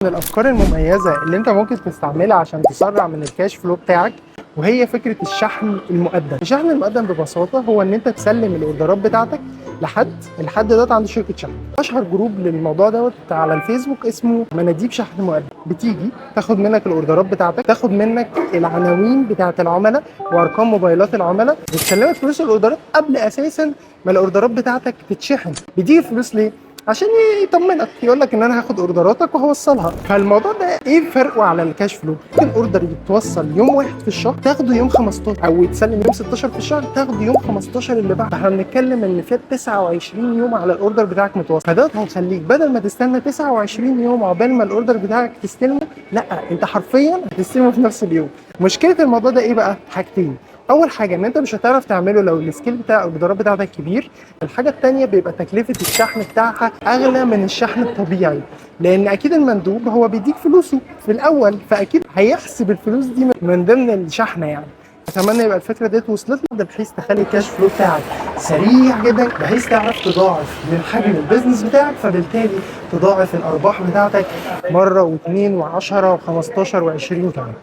من الافكار المميزه اللي انت ممكن تستعملها عشان تسرع من الكاش فلو بتاعك، وهي فكره الشحن المقدم. الشحن المقدم ببساطه هو ان انت تسلم الاوردرات بتاعتك الحد ده عنده شركه شحن. اشهر جروب للموضوع دوت على الفيسبوك اسمه مناديب شحن مقدم. بتيجي تاخد منك الاوردرات بتاعتك، تاخد منك العناوين بتاعت العملاء وارقام موبايلات العملاء، وتسلمك فلوس الاوردرات قبل اساسا ما الاوردرات بتاعتك تتشحن. بتيجي فلوس ليه؟ عشان يطمنك، يقول لك ان انا هاخد اوردراتك وهوصلها. فالموضوع ده ايه فرقه على الكاش فلو؟ ممكن اوردر يتوصل يوم واحد في الشهر تاخده يوم 15، او يتسلم يوم 16 في الشهر تاخده يوم 15 اللي بعده. احنا بنتكلم ان فات 29 يوم على الاوردر بتاعك متوصل، فده هيخليك بدل ما تستنى 29 يوم عقبال ما الاوردر بتاعك تستلمه، لا انت حرفيا هتستلمه في نفس اليوم. مشكله الموضوع ده ايه بقى؟ حاجتين. اول حاجه ان انت مش هتعرف تعمله لو السكيل بتاع الاوردرات بتاعتك كبير. الحاجه الثانيه بيبقى تكلفه الشحن بتاعها اغلى من الشحن الطبيعي، لان اكيد المندوب هو بيديك فلوسه في الاول، فاكيد هيحسب الفلوس دي من ضمن الشحنه يعني. اتمنى يبقى الفكره ديت وصلت لك، بحيث تخلي الكاش فلو بتاعك سريع جدا، بحيث تعرف تضاعف من حجم البيزنس بتاعك، فبالتالي تضاعف الارباح بتاعتك مره واثنين و10 و15 و20 كمان.